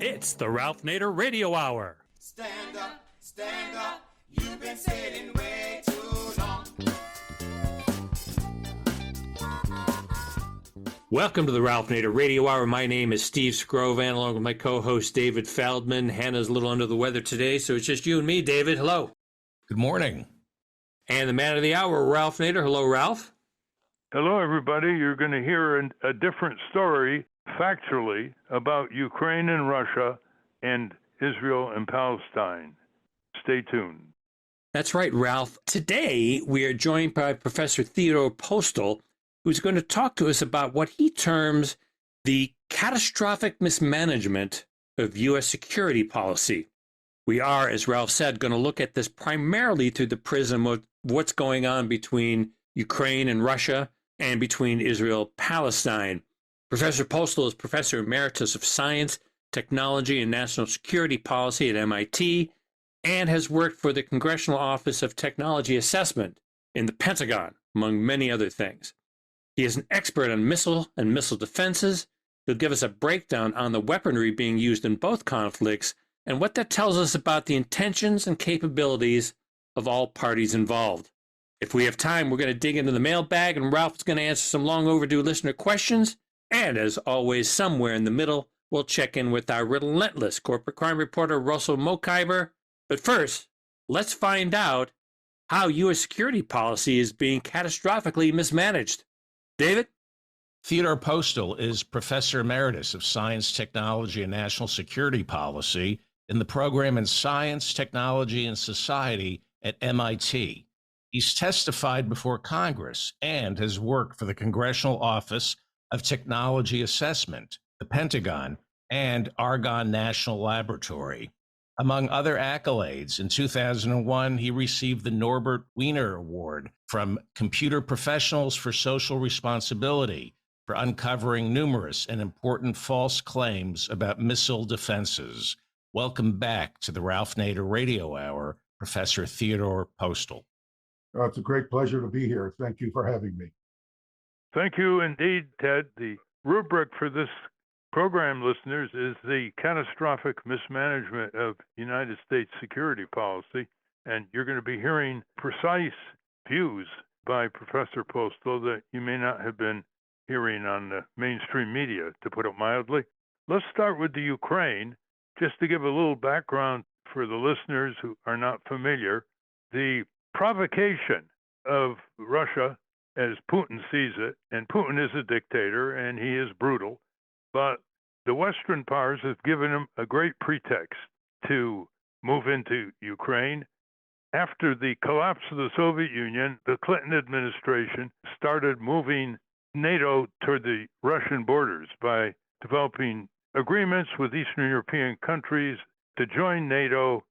It's the Ralph Nader Radio Hour. Stand up, you've been sitting way too long. Welcome to the Ralph Nader Radio Hour. My name is Steve Scrovan, along with my co-host David Feldman. Hannah's a little under the weather today, so it's just you and me, David. Hello. Good morning. And the man of the hour, Ralph Nader. Hello, Ralph. Hello, everybody. You're going to hear a different story, factually, about Ukraine and Russia and Israel and Palestine. Stay tuned. That's right, Ralph. Today, we are joined by Professor Theodore Postol, who's going to talk to us about what he terms the catastrophic mismanagement of U.S. security policy. We are, as Ralph said, going to look at this primarily through the prism of what's going on between Ukraine and Russia and between Israel and Palestine. Professor Postol is Professor Emeritus of Science, Technology, and National Security Policy at MIT and has worked for the Congressional Office of Technology Assessment in the Pentagon, among many other things. He is an expert on missile and missile defenses. He'll give us a breakdown on the weaponry being used in both conflicts and what that tells us about the intentions and capabilities of all parties involved. If we have time, we're going to dig into the mailbag, and Ralph's going to answer some long overdue listener questions. And as always, somewhere in the middle, we'll check in with our relentless corporate crime reporter, Russell Mokhiber. But first, let's find out how U.S. security policy is being catastrophically mismanaged. David? Theodore Postol is Professor Emeritus of Science, Technology, and National Security Policy in the program in Science, Technology, and Society at MIT. He's testified before Congress and has worked for the Congressional Office of Technology Assessment, the Pentagon, and Argonne National Laboratory. Among other accolades, in 2001, he received the Norbert Wiener Award from Computer Professionals for Social Responsibility for uncovering numerous and important false claims about missile defenses. Welcome back to the Ralph Nader Radio Hour, Professor Theodore Postol. It's a great pleasure to be here. Thank you for having me. Thank you indeed, Ted. The rubric for this program, listeners, is the catastrophic mismanagement of United States security policy. And you're going to be hearing precise views by Professor Postol that you may not have been hearing on the mainstream media, to put it mildly. Let's start with the Ukraine. Just to give a little background for the listeners who are not familiar, the provocation of Russia, as Putin sees it, and Putin is a dictator and he is brutal, but the Western powers have given him a great pretext to move into Ukraine. After the collapse of the Soviet Union, the Clinton administration started moving NATO toward the Russian borders by developing agreements with Eastern European countries to join NATO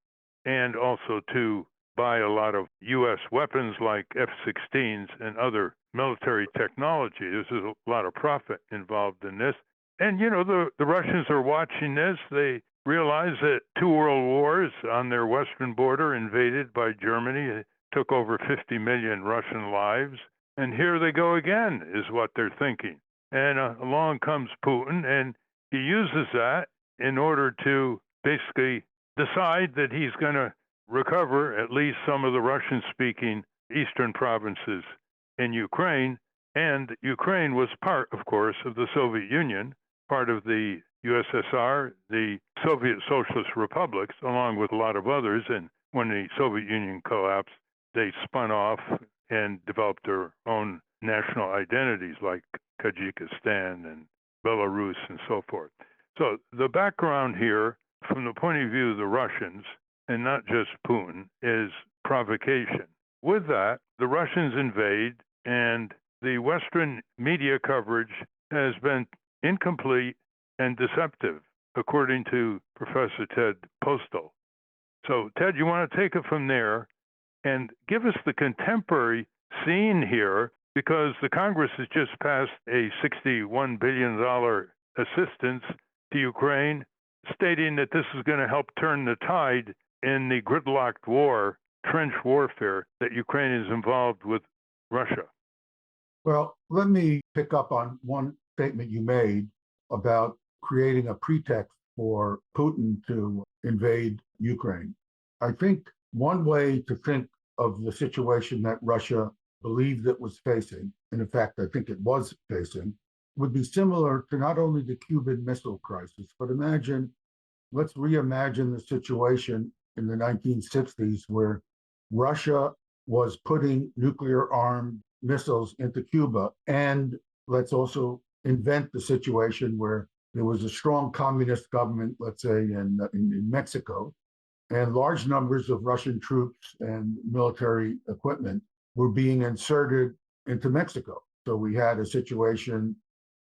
and also to buy a lot of U.S. weapons like F-16s and other military technology. There's a lot of profit involved in this. And, you know, the Russians are watching this. They realize that two world wars on their western border invaded by Germany took over 50 million Russian lives. And here they go again, is what they're thinking. And along comes Putin, and he uses that in order to basically decide that he's going to recover at least some of the Russian-speaking eastern provinces in Ukraine. And Ukraine was part, of course, of the Soviet Union, part of the USSR, the Soviet Socialist Republics, along with a lot of others. And when the Soviet Union collapsed, they spun off and developed their own national identities like Tajikistan and Belarus and so forth. So the background here, from the point of view of the Russians, and not just Putin, is provocation. With that, the Russians invade, and the Western media coverage has been incomplete and deceptive, according to Professor Ted Postol. So, Ted, you want to take it from there and give us the contemporary scene here, because the Congress has just passed a $61 billion assistance to Ukraine, stating that this is going to help turn the tide in the gridlocked war, trench warfare that Ukraine is involved with Russia. Well, let me pick up on one statement you made about creating a pretext for Putin to invade Ukraine. I think one way to think of the situation that Russia believed it was facing, and in fact, I think it was facing, would be similar to not only the Cuban Missile Crisis, but let's reimagine the situation in the 1960s where Russia was putting nuclear-armed missiles into Cuba. And let's also invent the situation where there was a strong communist government, let's say in Mexico, and large numbers of Russian troops and military equipment were being inserted into Mexico. So we had a situation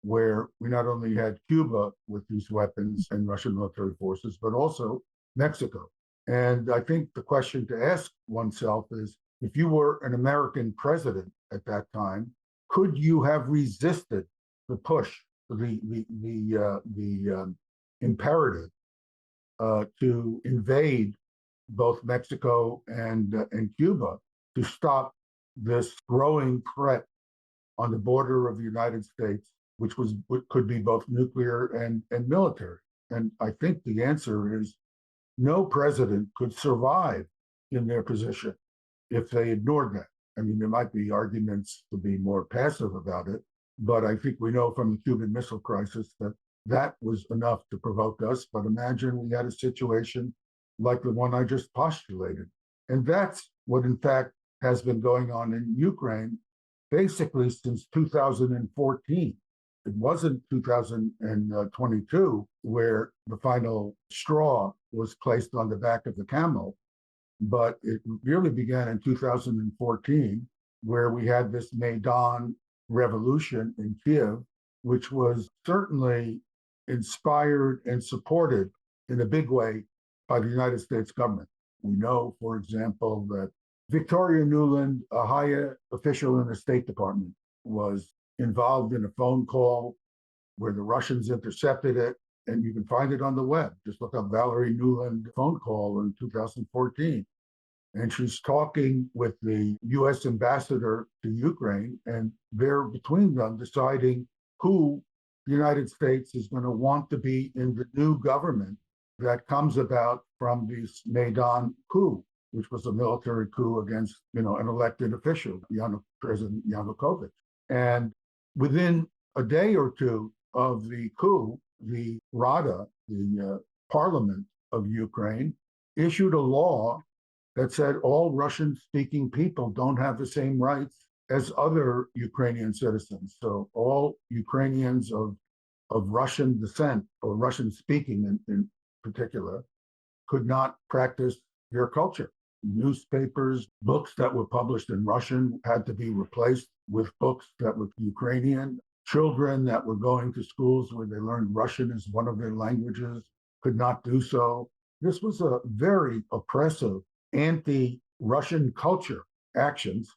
where we not only had Cuba with these weapons and Russian military forces, but also Mexico. And I think the question to ask oneself is, if you were an American president at that time, could you have resisted the push, the imperative to invade both Mexico and Cuba to stop this growing threat on the border of the United States, which could be both nuclear and military? And I think the answer is no president could survive in their position if they ignored that. I mean, there might be arguments to be more passive about it, but I think we know from the Cuban Missile Crisis that that was enough to provoke us. But imagine we had a situation like the one I just postulated. And that's what, in fact, has been going on in Ukraine basically since 2014. It wasn't 2022 where the final straw was placed on the back of the camel, but it really began in 2014, where we had this Maidan revolution in Kiev, which was certainly inspired and supported in a big way by the United States government. We know, for example, that Victoria Nuland, a high official in the State Department, was involved in a phone call where the Russians intercepted it, and you can find it on the web. Just look up Valerie Nuland phone call in 2014. And she's talking with the US ambassador to Ukraine, and they're between them deciding who the United States is going to want to be in the new government that comes about from this Maidan coup, which was a military coup against, an elected official, President Yanukovych. And within a day or two of the coup, the Rada, the parliament of Ukraine, issued a law that said all Russian-speaking people don't have the same rights as other Ukrainian citizens. So all Ukrainians of Russian descent, or Russian-speaking in particular, could not practice their culture. Newspapers, books that were published in Russian had to be replaced with books that were Ukrainian. Children that were going to schools where they learned Russian as one of their languages could not do so. This was a very oppressive anti-Russian culture actions.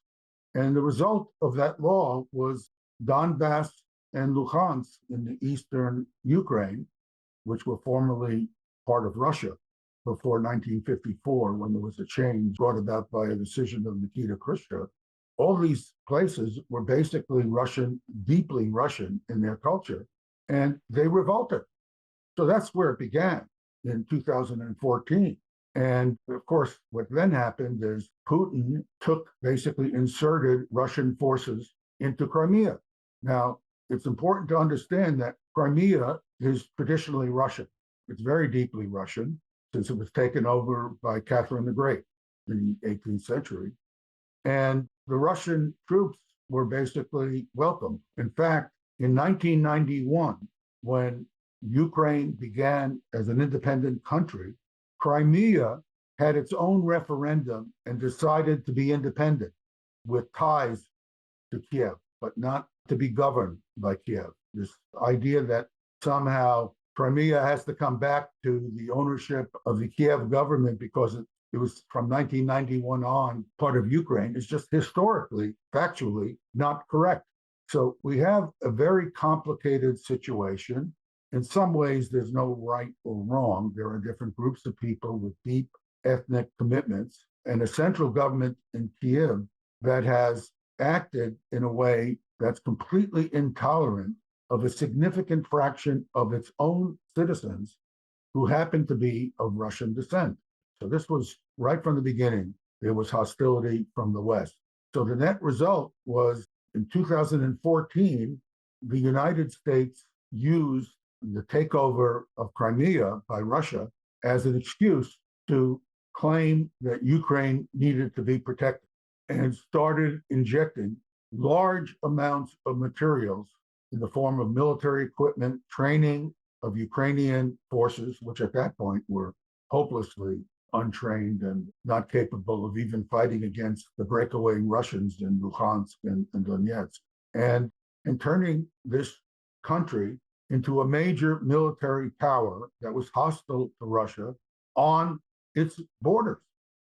And the result of that law was Donbass and Luhansk in the eastern Ukraine, which were formerly part of Russia before 1954, when there was a change brought about by a decision of Nikita Khrushchev. All these places were basically Russian, deeply Russian in their culture, and they revolted. So that's where it began in 2014. And of course, what then happened is Putin basically inserted Russian forces into Crimea. Now, it's important to understand that Crimea is traditionally Russian. It's very deeply Russian, since it was taken over by Catherine the Great in the 18th century. And the Russian troops were basically welcome. In fact, in 1991, when Ukraine began as an independent country, Crimea had its own referendum and decided to be independent with ties to Kiev, but not to be governed by Kiev. This idea that somehow Crimea has to come back to the ownership of the Kiev government because it was from 1991 on part of Ukraine is just historically, factually not correct. So we have a very complicated situation. In some ways, there's no right or wrong. There are different groups of people with deep ethnic commitments and a central government in Kiev that has acted in a way that's completely intolerant of a significant fraction of its own citizens who happened to be of Russian descent. So this was right from the beginning. There was hostility from the West. So the net result was in 2014, the United States used the takeover of Crimea by Russia as an excuse to claim that Ukraine needed to be protected and started injecting large amounts of materials in the form of military equipment, training of Ukrainian forces, which at that point were hopelessly untrained and not capable of even fighting against the breakaway Russians in Luhansk and Donetsk, and turning this country into a major military power that was hostile to Russia on its borders,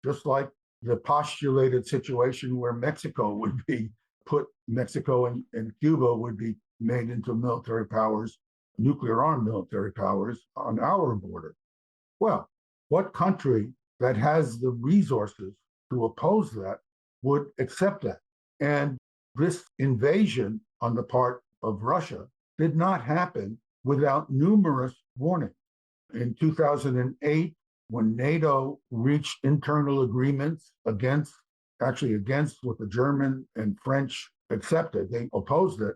just like the postulated situation where Mexico would be put, Mexico and Cuba would be made into military powers, nuclear armed military powers on our border. Well, what country that has the resources to oppose that would accept that? And this invasion on the part of Russia did not happen without numerous warnings. In 2008, when NATO reached internal agreements against what the German and French accepted, they opposed it,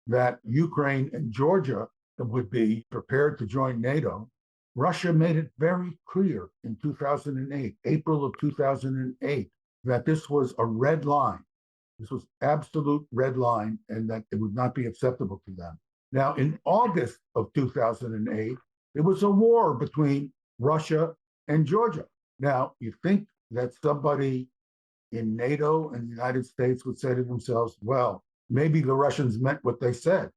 that Ukraine and Georgia would be prepared to join NATO. Russia made it very clear in 2008, April of 2008, that this was a red line. This was absolute red line, and that it would not be acceptable to them. Now, in August of 2008, there was a war between Russia and Georgia. Now, you think that somebody in NATO and the United States would say to themselves, well, maybe the Russians meant what they said.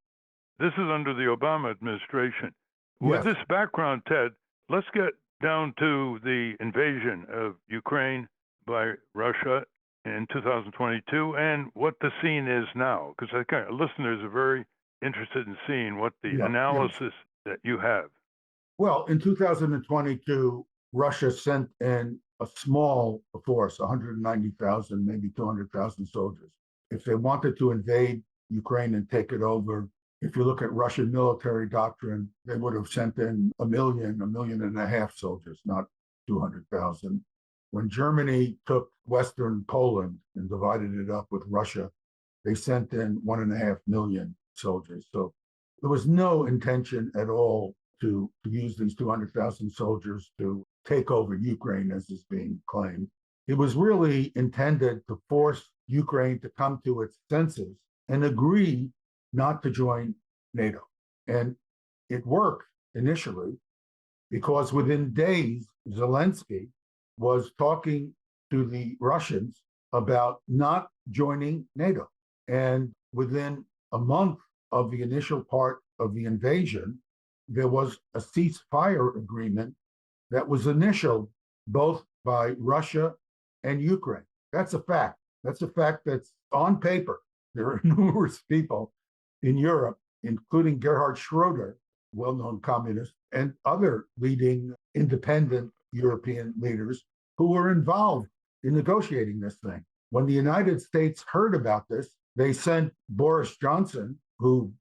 This is under the Obama administration. Yes. With this background, Ted, let's get down to the invasion of Ukraine by Russia in 2022 and what the scene is now, because I think listeners are very interested in seeing what the analysis that you have. Well, in 2022, Russia sent in a small force, 190,000, maybe 200,000 soldiers. If they wanted to invade Ukraine and take it over, if you look at Russian military doctrine, they would have sent in 1 million, 1.5 million soldiers, not 200,000. When Germany took Western Poland and divided it up with Russia, they sent in 1.5 million soldiers. So there was no intention at all to use these 200,000 soldiers to take over Ukraine, as is being claimed. It was really intended to force Ukraine to come to its senses and agree not to join NATO. And it worked initially because within days, Zelensky was talking to the Russians about not joining NATO. And within a month of the initial part of the invasion, there was a ceasefire agreement that was initialed both by Russia and Ukraine. That's a fact. That's a fact that's on paper. There are numerous people in Europe, including Gerhard Schroeder, well-known communist, and other leading independent European leaders who were involved in negotiating this thing. When the United States heard about this, they sent Boris Johnson, who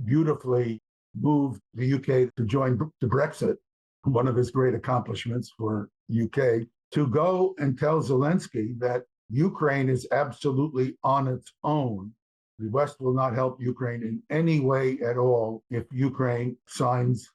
beautifully moved the UK to join to Brexit, one of his great accomplishments for UK, to go and tell Zelensky that Ukraine is absolutely on its own. The West will not help Ukraine in any way at all if Ukraine signs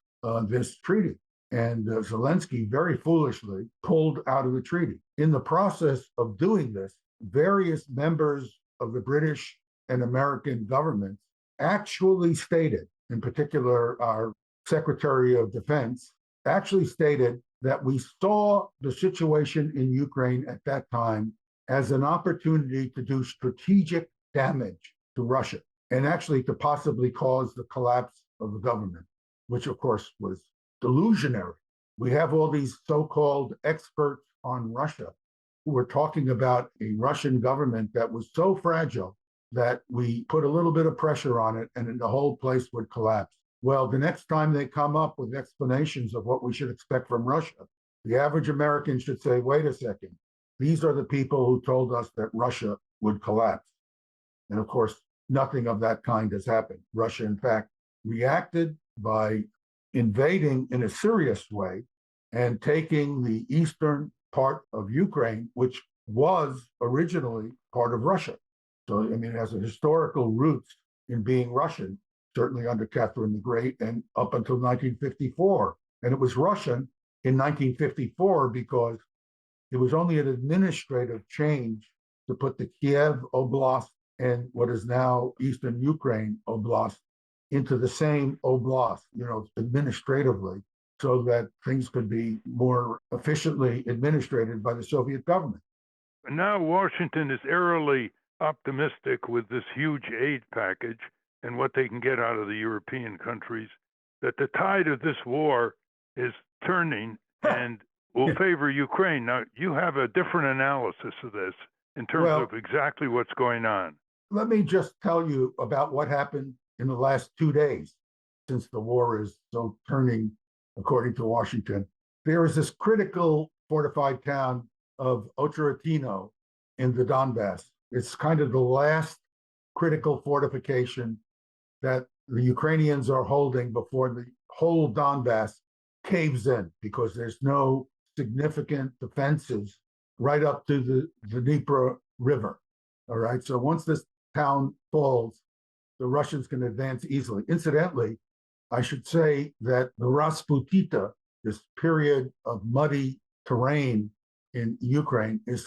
this treaty. And Zelensky very foolishly pulled out of the treaty. In the process of doing this, various members of the British and American governments actually stated, in particular our Secretary of Defense, actually stated that we saw the situation in Ukraine at that time as an opportunity to do strategic damage to Russia and actually to possibly cause the collapse of the government, which of course was delusionary. We have all these so-called experts on Russia who were talking about a Russian government that was so fragile that we put a little bit of pressure on it and then the whole place would collapse. Well, the next time they come up with explanations of what we should expect from Russia, the average American should say, wait a second, these are the people who told us that Russia would collapse. And of course, nothing of that kind has happened. Russia, in fact, reacted by invading in a serious way and taking the eastern part of Ukraine, which was originally part of Russia. So, I mean, it has a historical roots in being Russian, certainly under Catherine the Great and up until 1954. And it was Russian in 1954 because it was only an administrative change to put the Kiev Oblast and what is now Eastern Ukraine Oblast into the same oblast, administratively, so that things could be more efficiently administrated by the Soviet government. Now Washington is eerily optimistic with this huge aid package and what they can get out of the European countries, that the tide of this war is turning and will favor Ukraine. Now, you have a different analysis of this in terms of exactly what's going on. Let me just tell you about what happened in the last 2 days, since the war is so turning, according to Washington. There is this critical fortified town of Ocheretino in the Donbass. It's kind of the last critical fortification that the Ukrainians are holding before the whole Donbass caves in, because there's no significant defenses right up to the Dnieper River. All right. So once this town falls, the Russians can advance easily. Incidentally, I should say that the Rasputita, this period of muddy terrain in Ukraine, is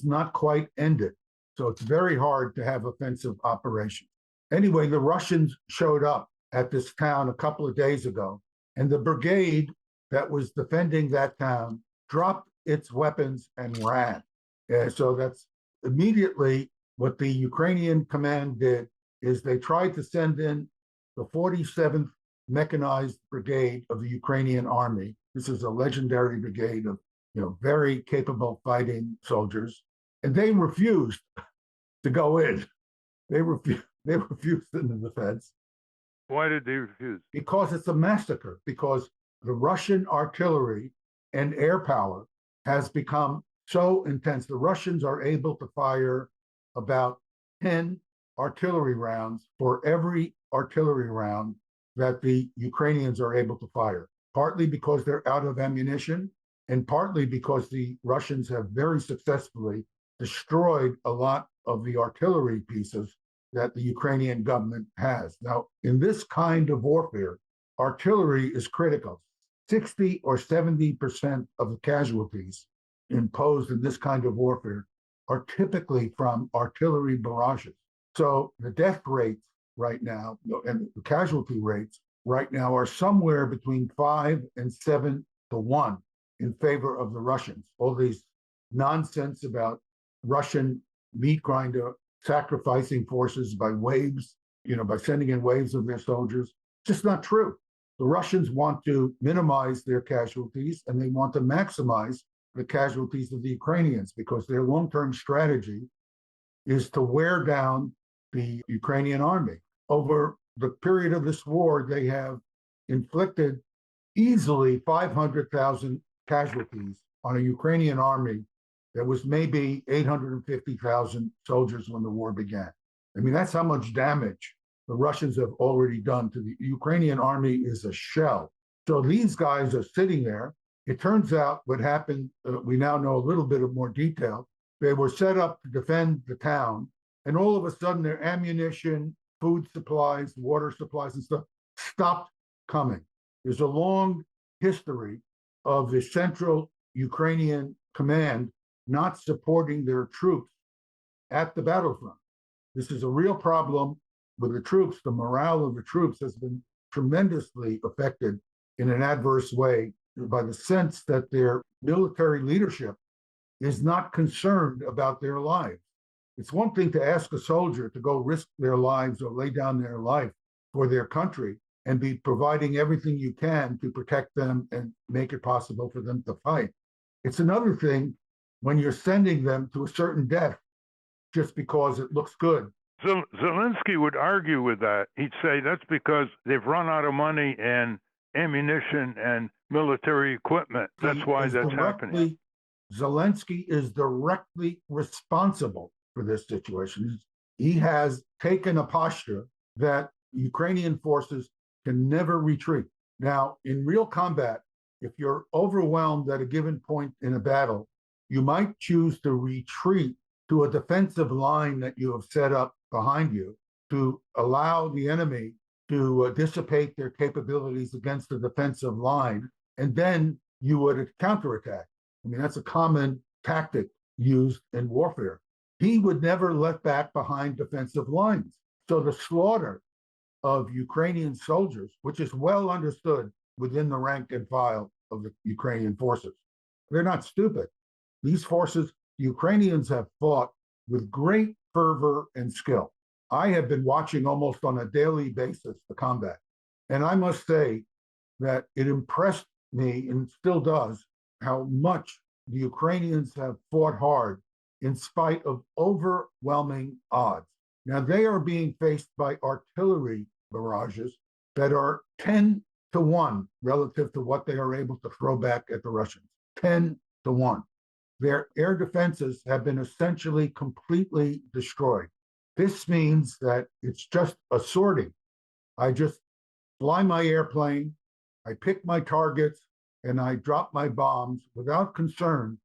not quite ended. So it's very hard to have offensive operations. Anyway, the Russians showed up at this town a couple of days ago, and the brigade that was defending that town dropped its weapons and ran. So that's immediately what the Ukrainian command did, is they tried to send in the 47th Mechanized Brigade of the Ukrainian Army. This is a legendary brigade of very capable fighting soldiers, and they refused to go in. They refused in the defense. Why did they refuse? Because it's a massacre, because the Russian artillery and air power has become so intense. The Russians are able to fire about 10 artillery rounds for every artillery round that the Ukrainians are able to fire, partly because they're out of ammunition, and partly because the Russians have very successfully destroyed a lot of the artillery pieces that the Ukrainian government has. Now, in this kind of warfare, artillery is critical. 60 or 70% of the casualties imposed in this kind of warfare are typically from artillery barrages. So the death rates right now and the casualty rates right now are somewhere between 5 and 7 to 1 in favor of the Russians. All these nonsense about Russian meat grinder sacrificing forces by waves, by sending in waves of their soldiers, just not true. The Russians want to minimize their casualties, and they want to maximize the casualties of the Ukrainians, because their long-term strategy is to wear down the Ukrainian army. Over the period of this war, they have inflicted easily 500,000 casualties on a Ukrainian army that was maybe 850,000 soldiers when the war began. I mean, that's how much damage the Russians have already done to the Ukrainian army. Is a shell. So these guys are sitting there. It turns out what happened, we now know a little bit of more detail. They were set up to defend the town, and all of a sudden their ammunition, food supplies, water supplies and stuff stopped coming. There's a long history of the central Ukrainian command not supporting their troops at the battlefront. This is a real problem with the troops. The morale of the troops has been tremendously affected in an adverse way by the sense that their military leadership is not concerned about their lives. It's one thing to ask a soldier to go risk their lives or lay down their life for their country and be providing everything you can to protect them and make it possible for them to fight. It's another thing when you're sending them to a certain death just because it looks good. Zelensky would argue with that. He'd say that's because they've run out of money and ammunition and military equipment. That's why that's happening. Zelensky is directly responsible for this situation. He has taken a posture that Ukrainian forces can never retreat. Now, in real combat, If you're overwhelmed at a given point in a battle, you might choose to retreat to a defensive line that you have set up behind you to allow the enemy to dissipate their capabilities against the defensive line, and then you would counterattack. I mean, that's a common tactic used in warfare. He would never let back behind defensive lines. So the slaughter of Ukrainian soldiers, which is well understood within the rank and file of the Ukrainian forces, they're not stupid. These forces, Ukrainians have fought with great fervor and skill. I have been watching almost on a daily basis the combat. And I must say that it impressed me, and still does, how much the Ukrainians have fought hard in spite of overwhelming odds. Now, they are being faced by artillery barrages that are 10 to 1 relative to what they are able to throw back at the Russians. 10 to 1. Their air defenses have been essentially completely destroyed. This means that it's just a sortie. I just fly my airplane, I pick my targets, and I drop my bombs without concern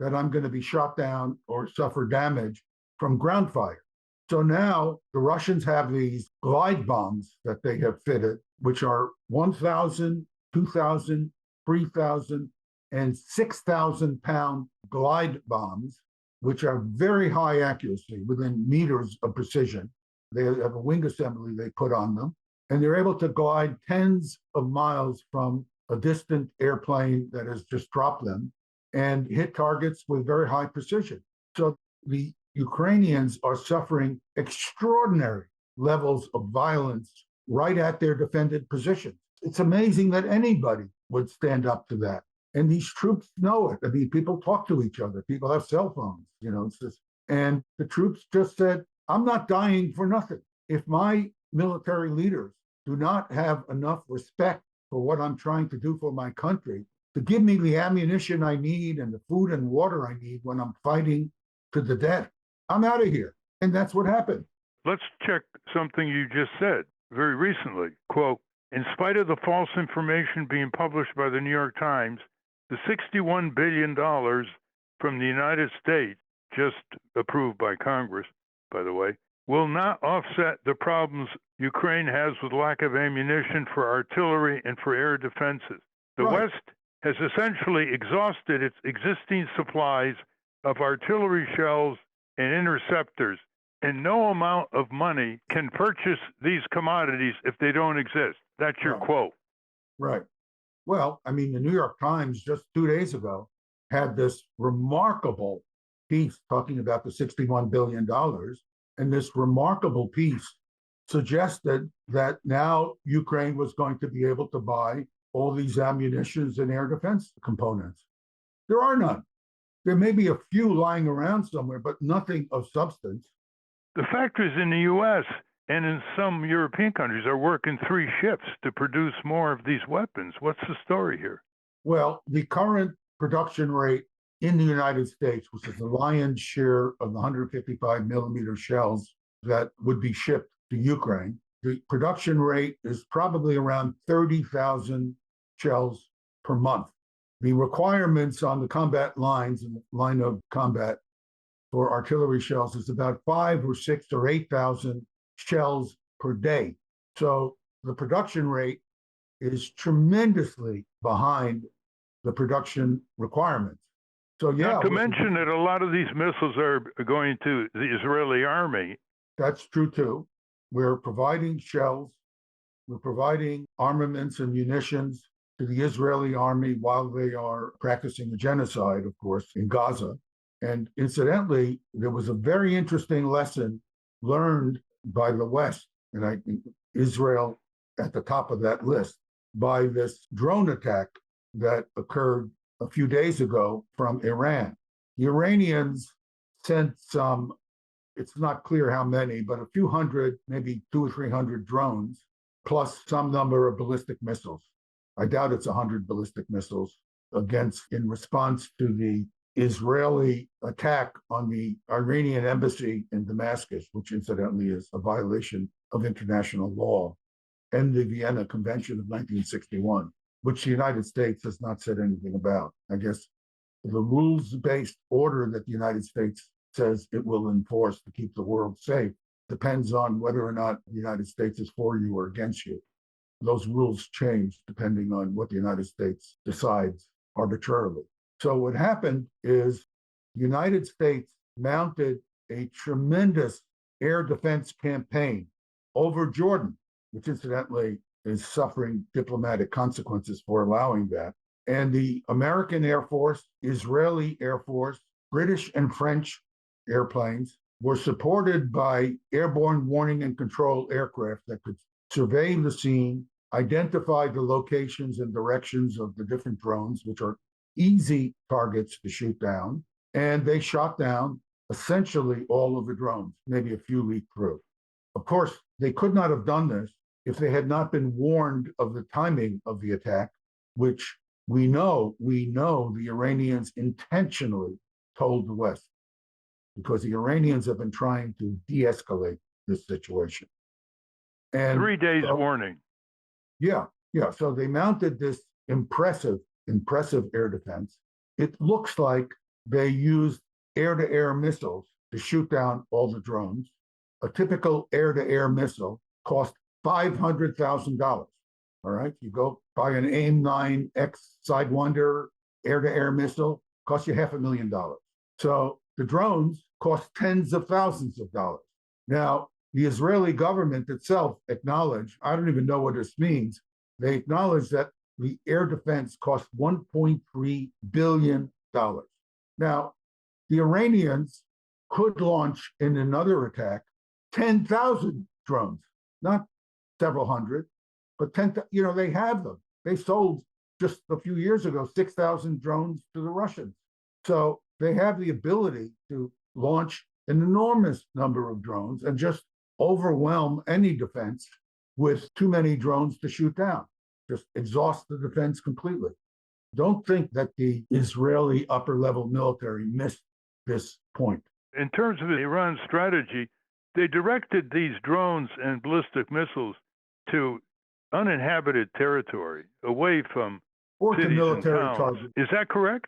that I'm going to be shot down or suffer damage from ground fire. So now the Russians have these glide bombs that they have fitted, which are 1,000, 2,000, 3,000, and 6,000 pound glide bombs, which are very high accuracy, within meters of precision. They have a wing assembly they put on them, and they're able to glide tens of miles from a distant airplane that has just dropped them and hit targets with very high precision. So the Ukrainians are suffering extraordinary levels of violence right at their defended positions. It's amazing that anybody would stand up to that. And these troops know it. I mean, people talk to each other. People have cell phones, it's just, and the troops just said, I'm not dying for nothing. If my military leaders do not have enough respect for what I'm trying to do for my country, to give me the ammunition I need and the food and water I need when I'm fighting to the death, I'm out of here. And that's what happened. Let's check something you just said very recently. Quote, in spite of the false information being published by the New York Times, the $61 billion from the United States, just approved by Congress, by the way, will not offset the problems Ukraine has with lack of ammunition for artillery and for air defenses. The Right. West has essentially exhausted its existing supplies of artillery shells and interceptors, and no amount of money can purchase these commodities if they don't exist. That's your Right. quote. Right. Well, I mean, the New York Times just 2 days ago had this remarkable piece talking about the $61 billion. And this remarkable piece suggested that now Ukraine was going to be able to buy all these ammunitions and air defense components. There are none. There may be a few lying around somewhere, but nothing of substance. The factories in the U.S. and in some European countries are working 3 shifts to produce more of these weapons. What's the story here? Well, the current production rate in the United States, which is the lion's share of the 155 millimeter shells that would be shipped to Ukraine, the production rate is probably around 30,000 shells per month. The requirements on the combat lines and line of combat for artillery shells is about 5 or 6 or 8,000 shells per day. So the production rate is tremendously behind the production requirements. So yeah, Not to mention that a lot of these missiles are going to the Israeli army. That's true too. We're providing shells, we're providing armaments and munitions to the Israeli army while they are practicing a genocide, of course, in Gaza. And incidentally, there was a very interesting lesson learned by the West, and I think Israel at the top of that list, by this drone attack that occurred a few days ago from Iran. The Iranians sent some, it's not clear how many, but a few hundred, maybe 200 or 300 drones, plus some number of ballistic missiles. I doubt it's 100 ballistic missiles in response to the Israeli attack on the Iranian embassy in Damascus, which incidentally is a violation of international law and the Vienna Convention of 1961. which the United States has not said anything about. I guess the rules-based order that the United States says it will enforce to keep the world safe depends on whether or not the United States is for you or against you. Those rules change depending on what the United States decides arbitrarily. So what happened is the United States mounted a tremendous air defense campaign over Jordan, which incidentally is suffering diplomatic consequences for allowing that. And the American Air Force, Israeli Air Force, British and French airplanes were supported by airborne warning and control aircraft that could survey the scene, identify the locations and directions of the different drones, which are easy targets to shoot down. And they shot down essentially all of the drones, maybe a few leaked through. Of course, they could not have done this if they had not been warned of the timing of the attack, which we know the Iranians intentionally told the West, because the Iranians have been trying to de-escalate this situation. And 3 days warning. Yeah. So they mounted this impressive air defense. It looks like they used air-to-air missiles to shoot down all the drones. A typical air-to-air missile cost $500,000. All right, you go buy an AIM-9X Sidewinder air-to-air missile, costs you $500,000. So the drones cost tens of thousands of dollars. Now, the Israeli government itself acknowledged, I don't even know what this means, they acknowledged that the air defense cost $1.3 billion. Now, the Iranians could launch in another attack 10,000 drones, not several hundred, but 10,000, they have them. They sold just a few years ago 6,000 drones to the Russians. So they have the ability to launch an enormous number of drones and just overwhelm any defense with too many drones to shoot down, just exhaust the defense completely. Don't think that the Israeli upper-level military missed this point. In terms of Iran's strategy, they directed these drones and ballistic missiles to uninhabited territory, away from Or to cities military and towns. targets. Is that correct?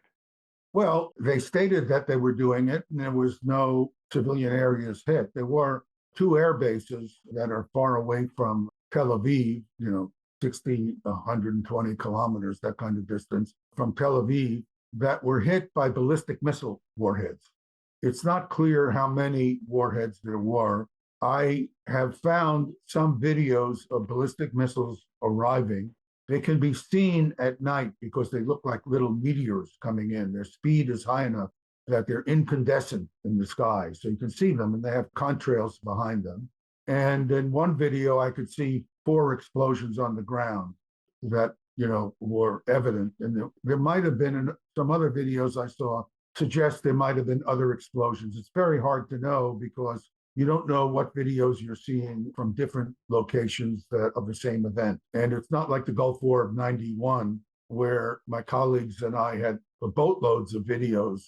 Well, they stated that they were doing it, and there was no civilian areas hit. There were 2 air bases that are far away from Tel Aviv, 60, 120 kilometers, that kind of distance from Tel Aviv, that were hit by ballistic missile warheads. It's not clear how many warheads there were. I have found some videos of ballistic missiles arriving. They can be seen at night because they look like little meteors coming in. Their speed is high enough that they're incandescent in the sky. So you can see them, and they have contrails behind them. And in one video, I could see 4 explosions on the ground that, were evident. And there might have been some other videos I saw suggest there might have been other explosions. It's very hard to know because you don't know what videos you're seeing from different locations of the same event. And it's not like the Gulf War of 91, where my colleagues and I had boatloads of videos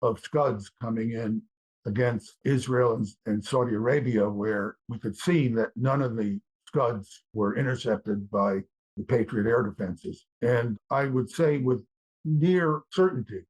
of Scuds coming in against Israel and Saudi Arabia, where we could see that none of the Scuds were intercepted by the Patriot air defenses. And I would say with near certainty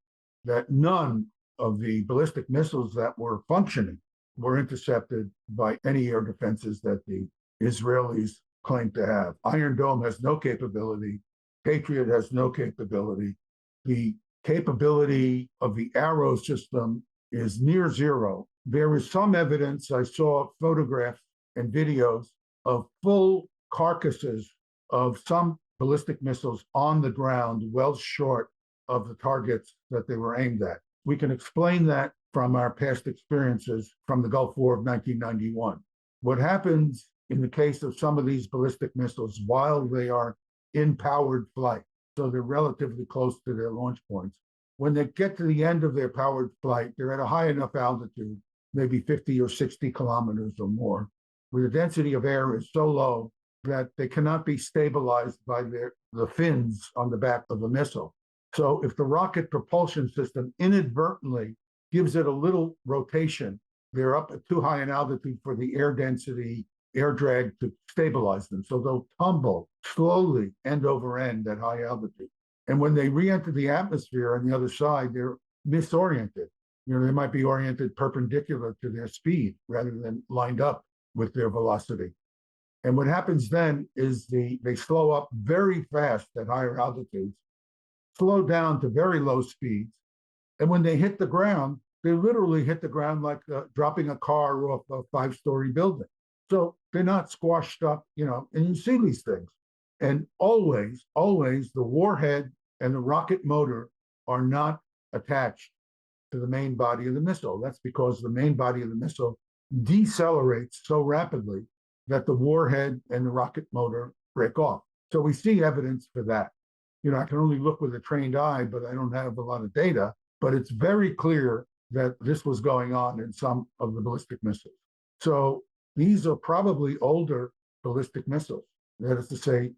that none of the ballistic missiles that were functioning were intercepted by any air defenses that the Israelis claim to have. Iron Dome has no capability. Patriot has no capability. The capability of the Arrow system is near zero. There is some evidence, I saw photographs and videos of full carcasses of some ballistic missiles on the ground, well short of the targets that they were aimed at. We can explain that from our past experiences from the Gulf War of 1991. What happens in the case of some of these ballistic missiles while they are in powered flight, so they're relatively close to their launch points, when they get to the end of their powered flight, they're at a high enough altitude, maybe 50 or 60 kilometers or more, where the density of air is so low that they cannot be stabilized by the fins on the back of the missile. So if the rocket propulsion system inadvertently gives it a little rotation, they're up at too high an altitude for the air density air drag to stabilize them. So they'll tumble slowly end over end at high altitude. And when they re-enter the atmosphere on the other side, they're misoriented. They might be oriented perpendicular to their speed rather than lined up with their velocity. And what happens then is they slow up very fast at higher altitudes, slow down to very low speeds. And when they hit the ground, they literally hit the ground like dropping a car off a 5-story building. So they're not squashed up, and you see these things. And always, always the warhead and the rocket motor are not attached to the main body of the missile. That's because the main body of the missile decelerates so rapidly that the warhead and the rocket motor break off. So we see evidence for that. I can only look with a trained eye, but I don't have a lot of data. But it's very clear that this was going on in some of the ballistic missiles. So these are probably older ballistic missiles. That is to say,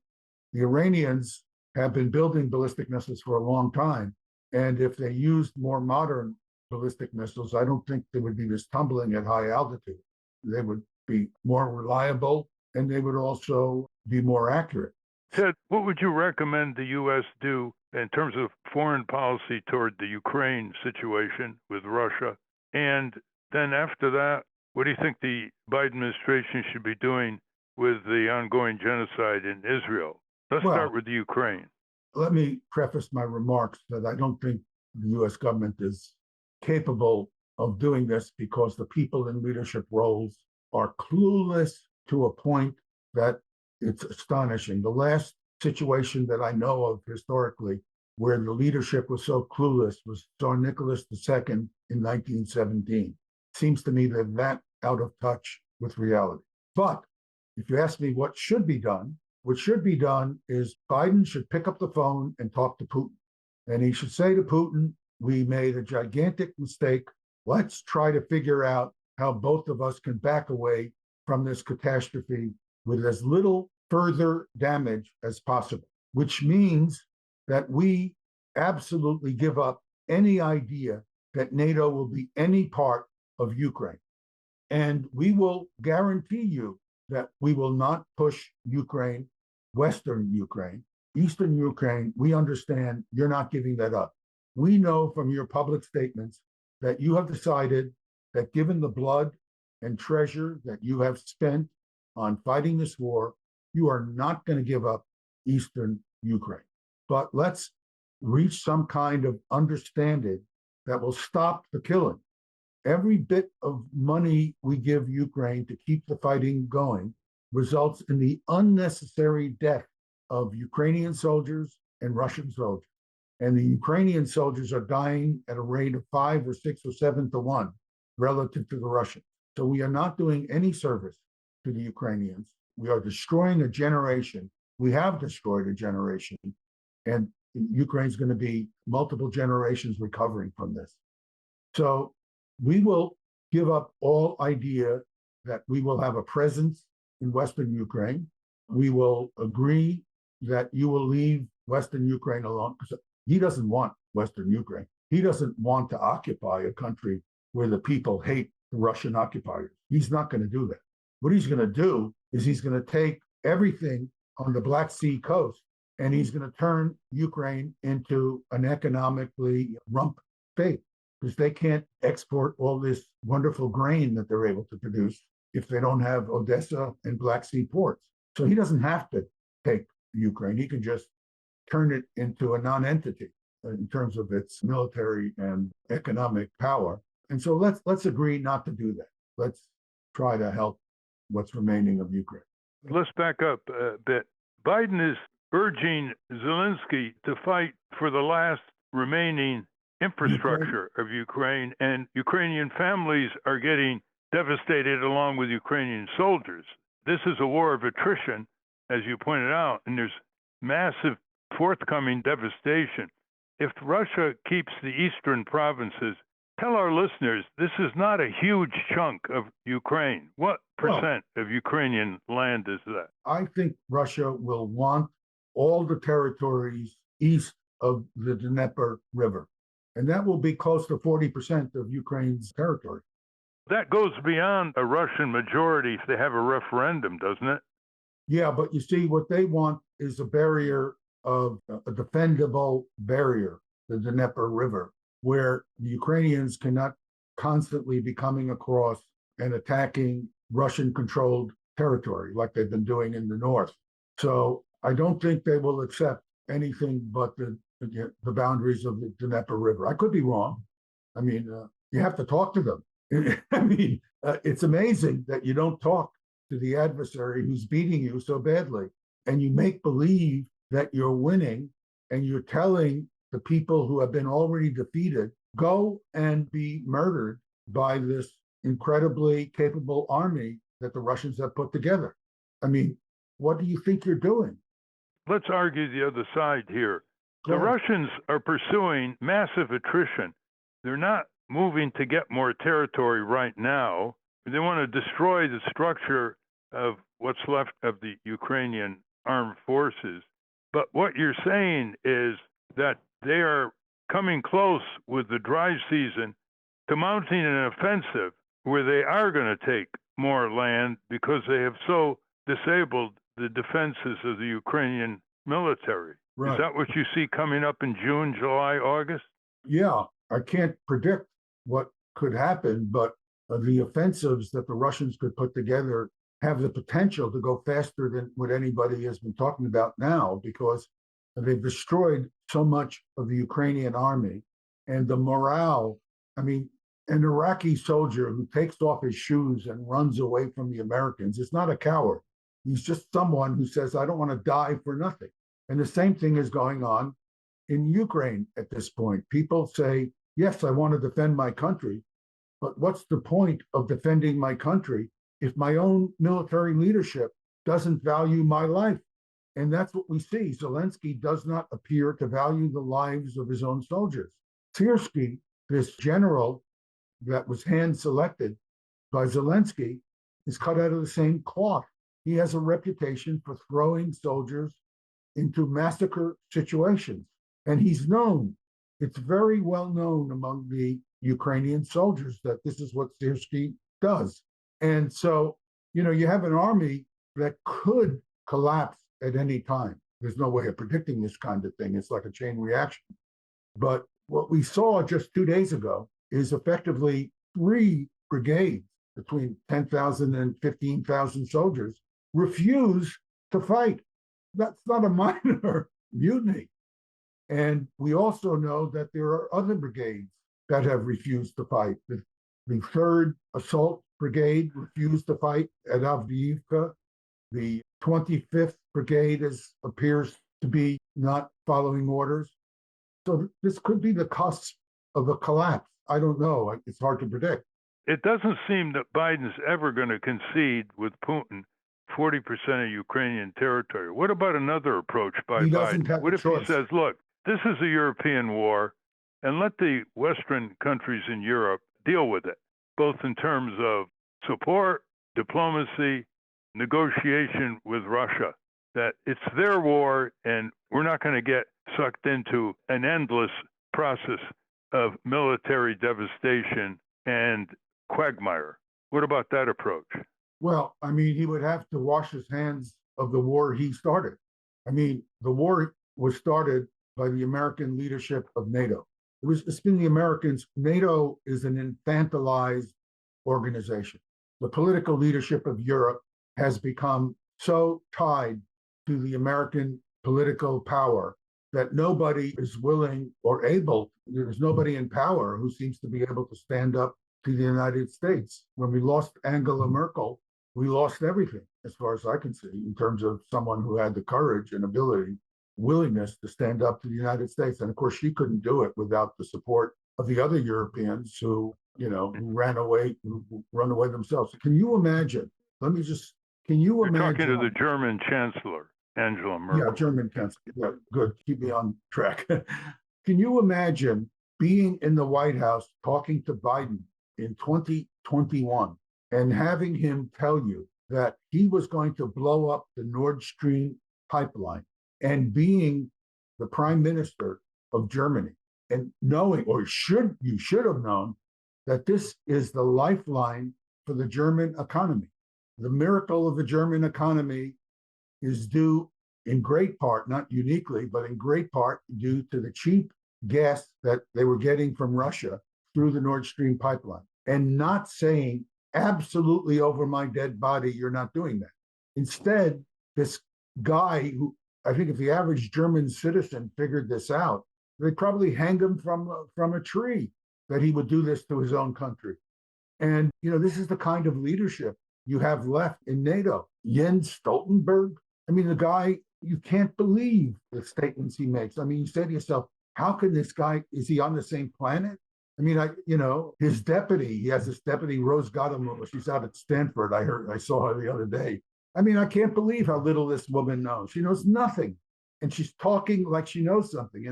the Iranians have been building ballistic missiles for a long time. And if they used more modern ballistic missiles, I don't think they would be this tumbling at high altitude. They would be more reliable, and they would also be more accurate. Ted, what would you recommend the U.S. do in terms of foreign policy toward the Ukraine situation with Russia? And then after that, what do you think the Biden administration should be doing with the ongoing genocide in Israel? Let's start with the Ukraine. Let me preface my remarks that I don't think the U.S. government is capable of doing this because the people in leadership roles are clueless to a point that it's astonishing. The last situation that I know of historically where the leadership was so clueless was Tsar Nicholas II in 1917. Seems to me they're that out of touch with reality. But if you ask me what should be done is Biden should pick up the phone and talk to Putin. And he should say to Putin, we made a gigantic mistake. Let's try to figure out how both of us can back away from this catastrophe with as little further damage as possible, which means that we absolutely give up any idea that NATO will be any part of Ukraine. And we will guarantee you that we will not push Ukraine, Western Ukraine, Eastern Ukraine. We understand you're not giving that up. We know from your public statements that you have decided that given the blood and treasure that you have spent on fighting this war, you are not going to give up Eastern Ukraine. But let's reach some kind of understanding that will stop the killing. Every bit of money we give Ukraine to keep the fighting going results in the unnecessary death of Ukrainian soldiers and Russian soldiers. And the Ukrainian soldiers are dying at a rate of 5 or 6 or 7 to 1 relative to the Russians. So we are not doing any service to the Ukrainians. We are destroying a generation. We have destroyed a generation. And Ukraine's going to be multiple generations recovering from this. So we will give up all idea that we will have a presence in Western Ukraine. We will agree that you will leave Western Ukraine alone. He doesn't want Western Ukraine. He doesn't want to occupy a country where the people hate the Russian occupiers. He's not going to do that. What he's going to do is he's going to take everything on the Black Sea coast and he's going to turn Ukraine into an economically rump state because they can't export all this wonderful grain that they're able to produce if they don't have Odessa and Black Sea ports. So he doesn't have to take Ukraine. He can just turn it into a non-entity in terms of its military and economic power. And so let's agree not to do that. Let's try to help what's remaining of Ukraine. Let's back up a bit. Biden is urging Zelensky to fight for the last remaining infrastructure of Ukraine, and Ukrainian families are getting devastated along with Ukrainian soldiers. This is a war of attrition, as you pointed out, and there's massive forthcoming devastation. If Russia keeps the eastern provinces, tell our listeners, this is not a huge chunk of Ukraine. What percent of Ukrainian land is that? I think Russia will want all the territories east of the Dnieper River, and that will be close to 40% of Ukraine's territory. That goes beyond a Russian majority if they have a referendum, doesn't it? Yeah, but you see, what they want is a barrier of a defendable barrier, the Dnieper River, where the Ukrainians cannot constantly be coming across and attacking Russian controlled territory like they've been doing in the north. So I don't think they will accept anything but the boundaries of the Dnieper River. I could be wrong. I mean, you have to talk to them. I mean, it's amazing that you don't talk to the adversary who's beating you so badly, and you make believe that you're winning, and you're telling the people who have been already defeated, go and be murdered by this incredibly capable army that the Russians have put together. I mean, what do you think you're doing? Let's argue the other side here. The Russians are pursuing massive attrition. They're not moving to get more territory right now. They want to destroy the structure of what's left of the Ukrainian armed forces. But what you're saying is that they are coming close with the dry season to mounting an offensive where they are going to take more land because they have so disabled the defenses of the Ukrainian military. Right. Is that what you see coming up in June, July, August? Yeah, I can't predict what could happen, but the offensives that the Russians could put together have the potential to go faster than what anybody has been talking about now, because they've destroyed so much of the Ukrainian army, and the morale. I mean, an Iraqi soldier who takes off his shoes and runs away from the Americans is not a coward. He's just someone who says, I don't want to die for nothing. And the same thing is going on in Ukraine at this point. People say, yes, I want to defend my country, but what's the point of defending my country if my own military leadership doesn't value my life? And that's what we see. Zelensky does not appear to value the lives of his own soldiers. Syrskyi, this general that was hand-selected by Zelensky, is cut out of the same cloth. He has a reputation for throwing soldiers into massacre situations. And he's known, it's very well known among the Ukrainian soldiers that this is what Syrskyi does. And so, you have an army that could collapse at any time. There's no way of predicting this kind of thing. It's like a chain reaction. But what we saw just 2 days ago is effectively 3 brigades between 10,000 and 15,000 soldiers refuse to fight. That's not a minor mutiny. And we also know that there are other brigades that have refused to fight. The 3rd Assault Brigade refused to fight at Avdiivka. The 25th Brigade appears to be not following orders. So this could be the cusp of a collapse. I don't know. It's hard to predict. It doesn't seem that Biden's ever going to concede with Putin 40% of Ukrainian territory. What about another approach by Biden? What if he says, look, this is a European war, and let the Western countries in Europe deal with it, both in terms of support, diplomacy, negotiation with Russia, that it's their war, and we're not going to get sucked into an endless process of military devastation and quagmire. What about that approach? Well, I mean, he would have to wash his hands of the war he started. I mean, the war was started by the American leadership of NATO. It's been the Americans. NATO is an infantilized organization. The political leadership of Europe has become so tied to the American political power that nobody is willing or able, there's nobody in power who seems to be able to stand up to the United States. When we lost Angela Merkel, we lost everything, as far as I can see, in terms of someone who had the courage and ability, willingness to stand up to the United States. And of course, she couldn't do it without the support of the other Europeans who ran away themselves. Can you imagine? Can you You're imagine? talking to the German Chancellor, Angela Merkel. Yeah, German Chancellor. Yeah, good. Keep me on track. Can you imagine being in the White House talking to Biden in 2021 and having him tell you that he was going to blow up the Nord Stream pipeline, and being the prime minister of Germany and knowing, or you should have known, that this is the lifeline for the German economy. The miracle of the German economy is due in great part, not uniquely, but in great part due to the cheap gas that they were getting from Russia through the Nord Stream pipeline, and not saying absolutely over my dead body, you're not doing that. Instead, this guy who, I think if the average German citizen figured this out, they'd probably hang him from a tree that he would do this to his own country. And, this is the kind of leadership you have left in NATO. Jens Stoltenberg, I mean, the guy, you can't believe the statements he makes. I mean, you say to yourself, how can this guy, is he on the same planet? I mean, his deputy, he has this deputy, Rose Gadamer, she's out at Stanford. I saw her the other day. I mean, I can't believe how little this woman knows. She knows nothing. And she's talking like she knows something. You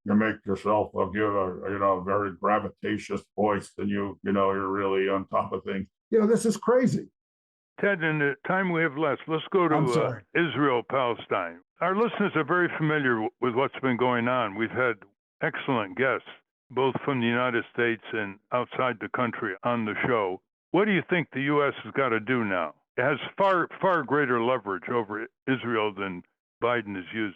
make yourself a very gravitatious voice, and you're really on top of things. This is crazy. Ted, in the time we have left, let's go to Israel, Palestine. Our listeners are very familiar with what's been going on. We've had excellent guests, both from the United States and outside the country on the show. What do you think the U.S. has got to do now? It has far, far greater leverage over Israel than Biden is using.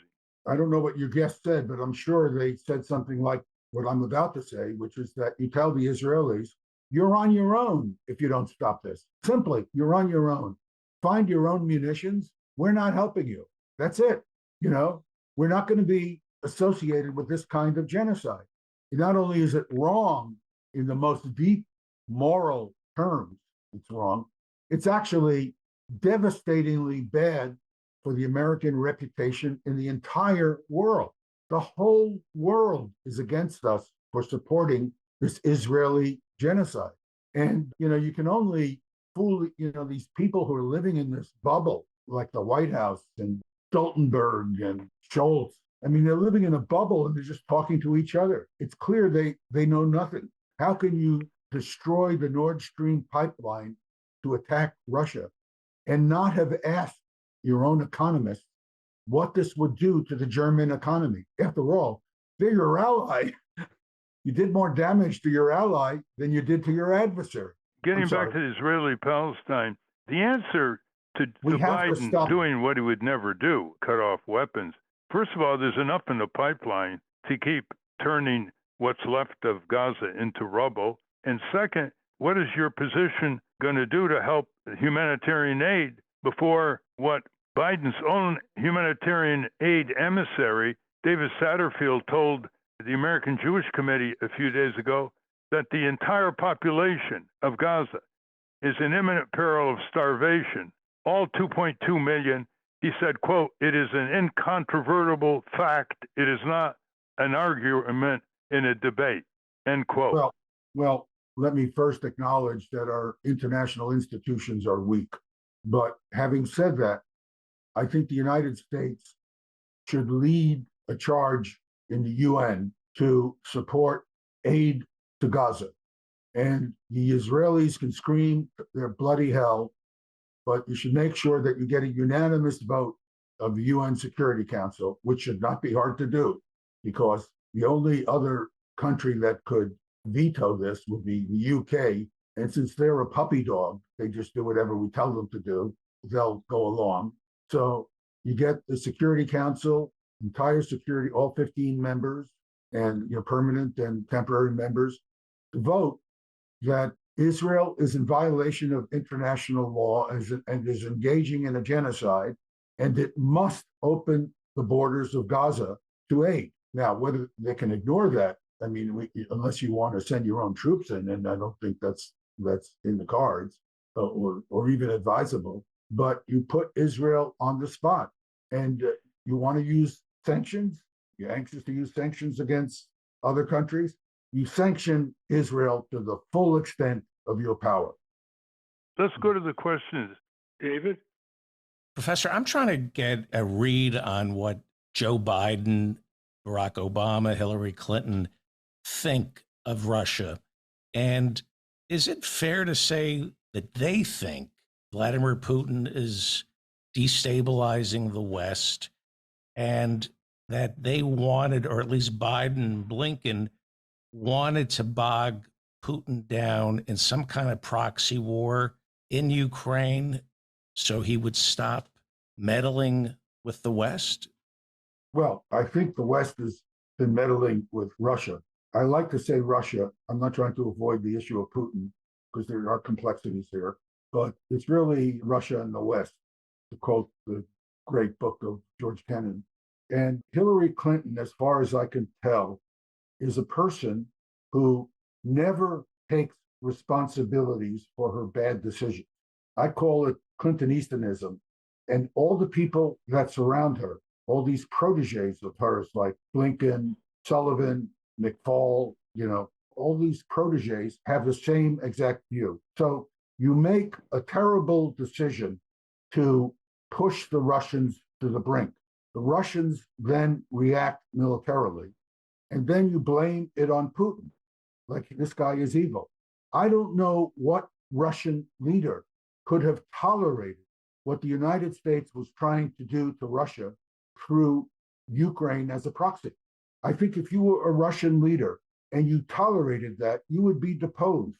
I don't know what your guest said, but I'm sure they said something like what I'm about to say, which is that you tell the Israelis, you're on your own if you don't stop this. Simply, you're on your own. Find your own munitions. We're not helping you. That's it. We're not going to be associated with this kind of genocide. Not only is it wrong in the most deep moral terms, it's wrong, it's actually devastatingly bad for the American reputation in the entire world. The whole world is against us for supporting this Israeli genocide. And, you can only fool, these people who are living in this bubble, like the White House and Stoltenberg and Scholz. I mean, they're living in a bubble and they're just talking to each other. It's clear they know nothing. How can you destroy the Nord Stream pipeline to attack Russia and not have asked your own economists what this would do to the German economy? After all, they're your ally. You did more damage to your ally than you did to your adversary. Getting back to Israeli-Palestine, the answer to Biden doing what he would never do, cut off weapons. First of all, there's enough in the pipeline to keep turning what's left of Gaza into rubble. And second, what is your position going to do to help humanitarian aid before what Biden's own humanitarian aid emissary, David Satterfield, told the American Jewish Committee a few days ago that the entire population of Gaza is in imminent peril of starvation, all 2.2 million. He said, quote, "It is an incontrovertible fact. It is not an argument in a debate," end quote. Well, let me first acknowledge that our international institutions are weak. But having said that, I think the United States should lead a charge in the UN to support aid to Gaza. And the Israelis can scream their bloody hell, but you should make sure that you get a unanimous vote of the UN Security Council, which should not be hard to do, because the only other country that could veto this would be the UK. And since they're a puppy dog, they just do whatever we tell them to do. They'll go along. So you get the Security Council, entire security, all 15 members, and permanent and temporary members, to vote that Israel is in violation of international law and is engaging in a genocide, and it must open the borders of Gaza to aid. Now, whether they can ignore that, I mean, unless you want to send your own troops in, and I don't think that's in the cards or even advisable. But you put Israel on the spot, and you want to use sanctions. You're anxious to use sanctions against other countries. You sanction Israel to the full extent of your power. Let's go to the questions, David. Professor, I'm trying to get a read on what Joe Biden, Barack Obama, Hillary Clinton think of Russia. And is it fair to say that they think Vladimir Putin is destabilizing the West, and that they wanted, or at least Biden and Blinken wanted, to bog Putin down in some kind of proxy war in Ukraine so he would stop meddling with the West? Well, I think the West has been meddling with Russia. I like to say Russia. I'm not trying to avoid the issue of Putin because there are complexities here, but it's really Russia and the West, to quote the great book of George Kennan. And Hillary Clinton, as far as I can tell, is a person who never takes responsibilities for her bad decisions. I call it Clintonism. And all the people that surround her, all these proteges of hers, like Blinken, Sullivan, McFaul, all these proteges have the same exact view. So you make a terrible decision to push the Russians to the brink. The Russians then react militarily, and then you blame it on Putin, like this guy is evil. I don't know what Russian leader could have tolerated what the United States was trying to do to Russia through Ukraine as a proxy. I think if you were a Russian leader and you tolerated that, you would be deposed.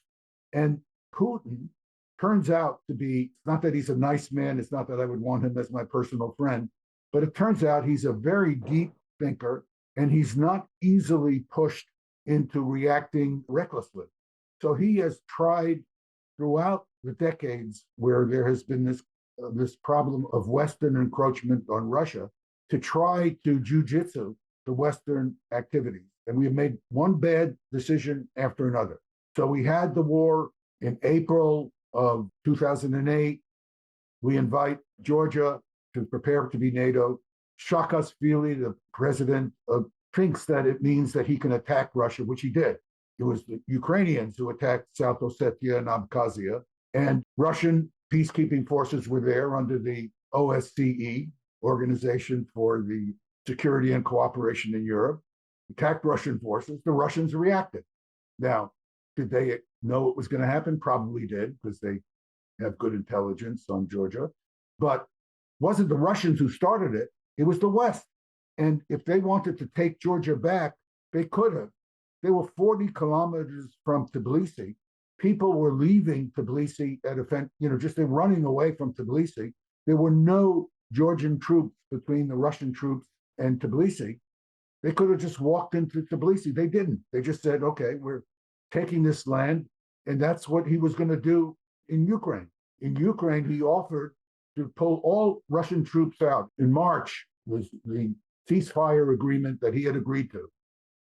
And Putin turns out to be, it's not that he's a nice man, it's not that I would want him as my personal friend, but it turns out he's a very deep thinker and he's not easily pushed into reacting recklessly. So he has tried throughout the decades where there has been this problem of Western encroachment on Russia to try to jujitsu the Western activities. And we have made one bad decision after another. So we had the war in April of 2008. We invite Georgia to prepare to be NATO. Saakashvili, the president, thinks that it means that he can attack Russia, which he did. It was the Ukrainians who attacked South Ossetia and Abkhazia, and Russian peacekeeping forces were there under the OSCE, Organization for the Security and Cooperation in Europe, attacked Russian forces. The Russians reacted. Now, did they know it was going to happen? Probably did, because they have good intelligence on Georgia. But it wasn't the Russians who started it. It was the West. And if they wanted to take Georgia back, they could have. They were 40 kilometers from Tbilisi. People were leaving Tbilisi at they're running away from Tbilisi. There were no Georgian troops between the Russian troops and Tbilisi. They could have just walked into Tbilisi. They didn't. They just said, okay, we're taking this land. And that's what he was going to do in Ukraine. In Ukraine, he offered to pull all Russian troops out. In March was the ceasefire agreement that he had agreed to,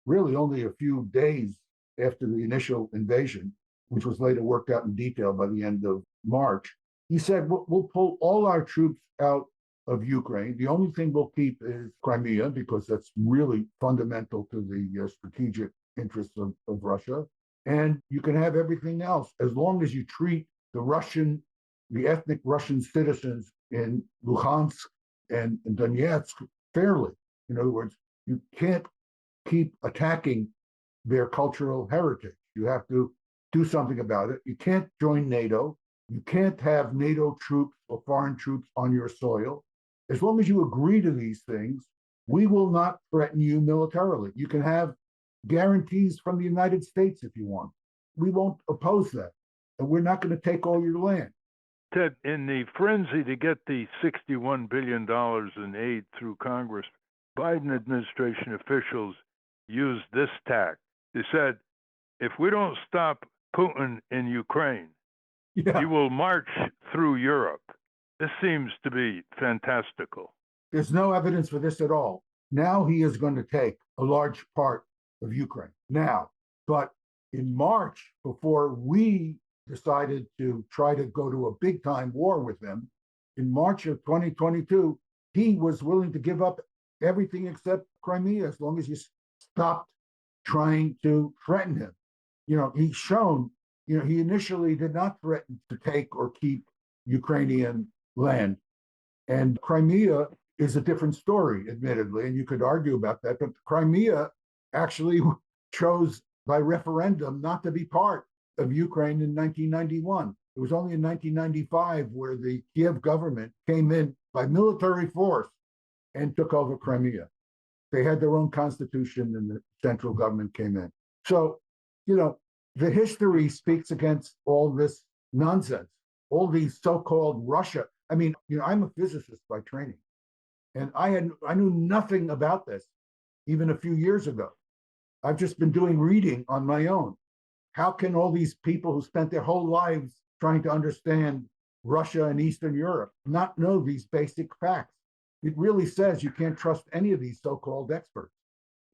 really only a few days after the initial invasion, which was later worked out in detail by the end of March. He said, we'll pull all our troops out of Ukraine. The only thing we'll keep is Crimea, because that's really fundamental to the strategic interests of Russia. And you can have everything else as long as you treat the ethnic Russian citizens in Luhansk and Donetsk fairly. In other words, you can't keep attacking their cultural heritage. You have to do something about it. You can't join NATO. You can't have NATO troops or foreign troops on your soil. As long as you agree to these things, we will not threaten you militarily. You can have guarantees from the United States if you want. We won't oppose that. And we're not going to take all your land. Ted, in the frenzy to get the $61 billion in aid through Congress, Biden administration officials used this tack. They said, if we don't stop Putin in Ukraine, he will march through Europe. This seems to be fantastical. There's no evidence for this at all. Now he is going to take a large part of Ukraine. Now, but in March, before we decided to try to go to a big time war with them, in March of 2022, he was willing to give up everything except Crimea as long as you stopped trying to threaten him. He's shown, he initially did not threaten to take or keep Ukrainian land. And Crimea is a different story, admittedly, and you could argue about that. But Crimea actually chose by referendum not to be part of Ukraine in 1991. It was only in 1995 where the Kiev government came in by military force and took over Crimea. They had their own constitution and the central government came in. So, The history speaks against all this nonsense, all these so-called Russia. I mean, I'm a physicist by training, and I knew nothing about this even a few years ago. I've just been doing reading on my own. How can all these people who spent their whole lives trying to understand Russia and Eastern Europe not know these basic facts? It really says you can't trust any of these so-called experts.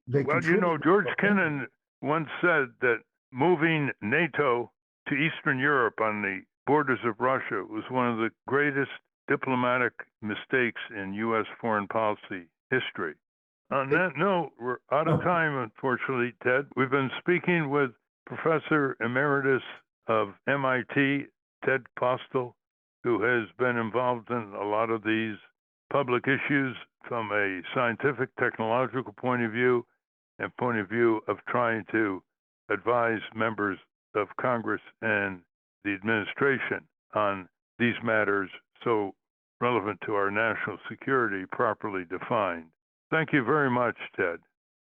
George Kennan once said that moving NATO to Eastern Europe on the borders of Russia was one of the greatest diplomatic mistakes in U.S. foreign policy history. On that note, we're out of time, unfortunately, Ted. We've been speaking with Professor Emeritus of MIT, Ted Postol, who has been involved in a lot of these public issues from a scientific, technological point of view and point of view of trying to advise members of Congress and the administration on these matters so relevant to our national security, properly defined. Thank you very much, Ted.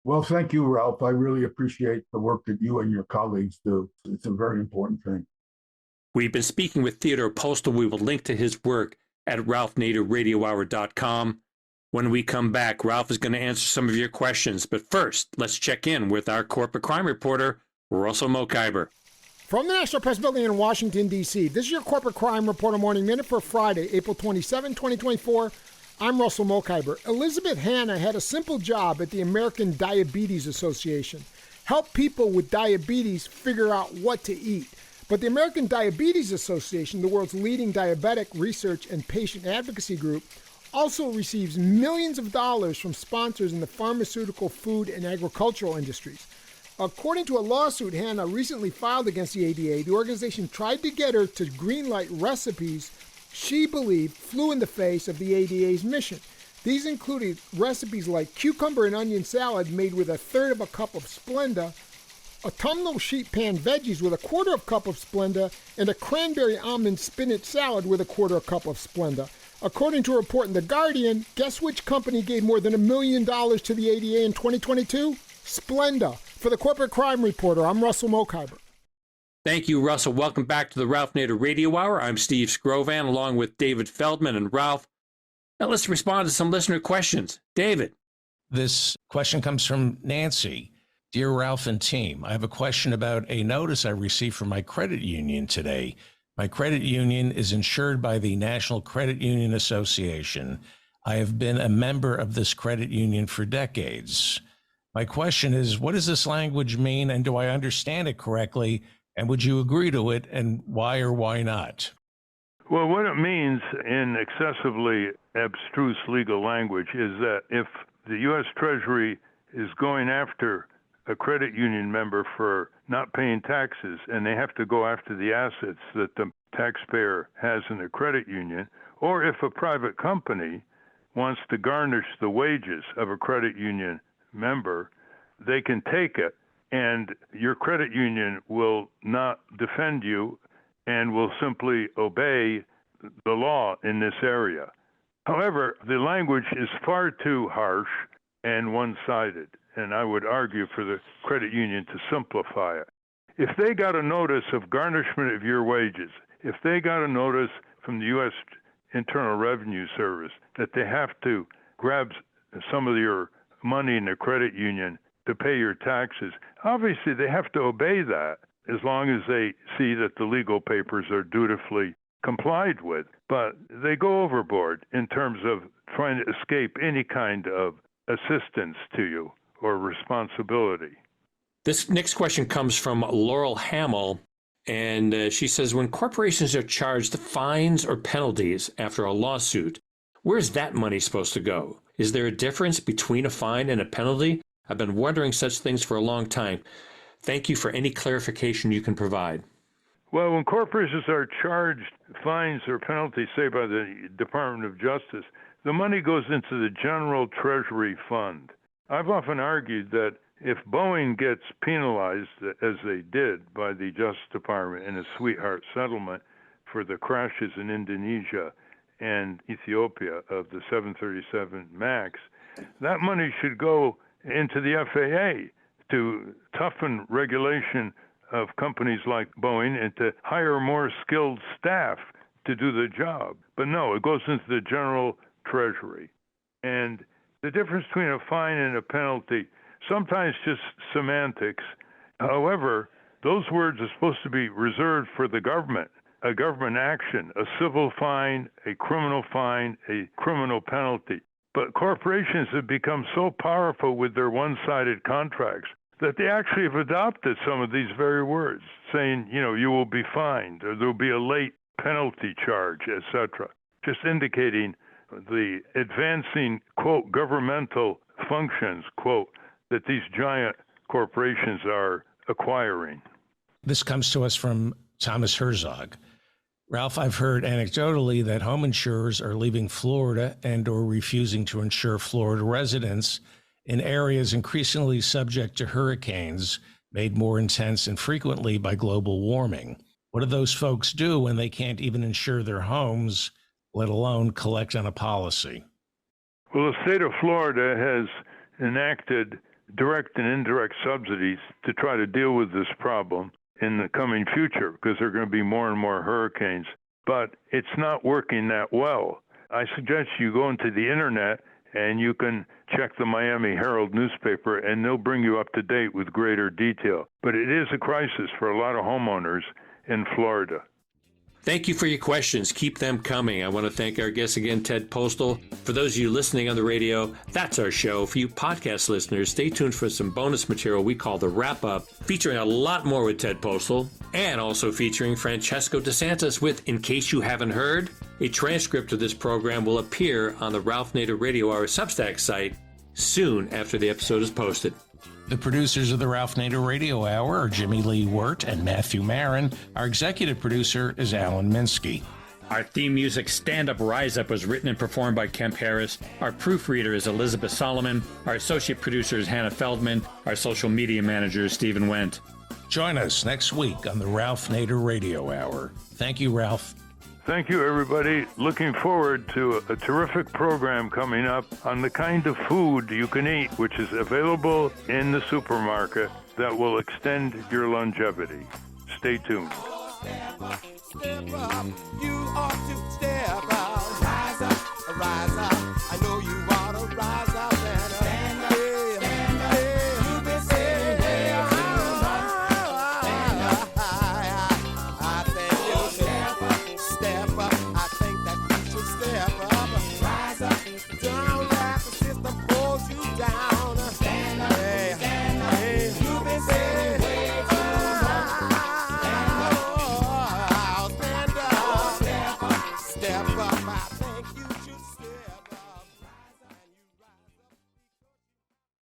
Well, thank you, Ralph. I really appreciate the work that you and your colleagues do. It's a very important thing. We've been speaking with Theodore Postol. We will link to his work at ralphnaderradiohour.com. When we come back, Ralph is going to answer some of your questions. But first, let's check in with our corporate crime reporter, Russell Mokhiber. From the National Press Building in Washington, D.C., this is your Corporate Crime Reporter Morning Minute for Friday, April 27, 2024. I'm Russell Mokhiber. Elizabeth Hanna had a simple job at the American Diabetes Association. Help people with diabetes figure out what to eat. But the American Diabetes Association, the world's leading diabetic research and patient advocacy group, also receives millions of dollars from sponsors in the pharmaceutical, food, and agricultural industries. According to a lawsuit Hanna recently filed against the ADA, the organization tried to get her to greenlight recipes she believed flew in the face of the ADA's mission. These included recipes like cucumber and onion salad made with 1/3 cup of Splenda, autumnal sheet pan veggies with 1/4 cup of Splenda, and a cranberry almond spinach salad with 1/4 cup of Splenda. According to a report in The Guardian, guess which company gave more than $1 million to the ADA in 2022? Splenda. For the Corporate Crime Reporter, I'm Russell Mokhiber. Thank you, Russell. Welcome back to the Ralph Nader Radio Hour. I'm Steve Scrovan, along with David Feldman and Ralph. Now let's respond to some listener questions. David. This question comes from Nancy. Dear Ralph and team, I have a question about a notice I received from my credit union today. My credit union is insured by the National Credit Union Association. I have been a member of this credit union for decades. My question is, what does this language mean, and do I understand it correctly? And would you agree to it, and why or why not? Well, what it means in excessively abstruse legal language is that if the U.S. Treasury is going after a credit union member for not paying taxes, and they have to go after the assets that the taxpayer has in the credit union, or if a private company wants to garnish the wages of a credit union member, they can take it, and your credit union will not defend you and will simply obey the law in this area. However, the language is far too harsh and one-sided, and I would argue for the credit union to simplify it. If they got a notice of garnishment of your wages, if they got a notice from the U.S. Internal Revenue Service that they have to grab some of your money in the credit union to pay your taxes, obviously they have to obey that as long as they see that the legal papers are dutifully complied with. But they go overboard in terms of trying to escape any kind of assistance to you or responsibility. This next question comes from Laurel Hamill, and she says, when corporations are charged fines or penalties after a lawsuit, where's that money supposed to go? Is there a difference between a fine and a penalty? I've been wondering such things for a long time. Thank you for any clarification you can provide. Well, when corporations are charged fines or penalties, say by the Department of Justice, the money goes into the General Treasury Fund. I've often argued that if Boeing gets penalized, as they did by the Justice Department in a sweetheart settlement for the crashes in Indonesia and Ethiopia of the 737 MAX, that money should go into the FAA to toughen regulation of companies like Boeing and to hire more skilled staff to do the job. But no, it goes into the general treasury. And the difference between a fine and a penalty, sometimes just semantics. However, those words are supposed to be reserved for the government, a government action, a civil fine, a criminal penalty. But corporations have become so powerful with their one-sided contracts that they actually have adopted some of these very words, saying, you will be fined, or there will be a late penalty charge, etc., just indicating the advancing, quote, governmental functions, quote, that these giant corporations are acquiring. This comes to us from Thomas Herzog. Ralph, I've heard anecdotally that home insurers are leaving Florida and or refusing to insure Florida residents in areas increasingly subject to hurricanes, made more intense and frequently by global warming. What do those folks do when they can't even insure their homes, let alone collect on a policy? Well, the state of Florida has enacted direct and indirect subsidies to try to deal with this problem in the coming future, because there are going to be more and more hurricanes. But it's not working that well. I suggest you go into the internet and you can check the Miami Herald newspaper, and they'll bring you up to date with greater detail. But it is a crisis for a lot of homeowners in Florida. Thank you for your questions. Keep them coming. I want to thank our guest again, Ted Postol. For those of you listening on the radio, that's our show. For you podcast listeners, stay tuned for some bonus material we call the Wrap-Up, featuring a lot more with Ted Postol, and also featuring Francesco DeSantis with In Case You Haven't Heard. A transcript of this program will appear on the Ralph Nader Radio Hour Substack site soon after the episode is posted. The producers of the Ralph Nader Radio Hour are Jimmy Lee Wirt and Matthew Marin. Our executive producer is Alan Minsky. Our theme music, Stand Up, Rise Up, was written and performed by Kemp Harris. Our proofreader is Elizabeth Solomon. Our associate producer is Hannah Feldman. Our social media manager is Stephen Wendt. Join us next week on the Ralph Nader Radio Hour. Thank you, Ralph. Thank you, everybody. Looking forward to a terrific program coming up on the kind of food you can eat, which is available in the supermarket, that will extend your longevity. Stay tuned. Step up, you ought to step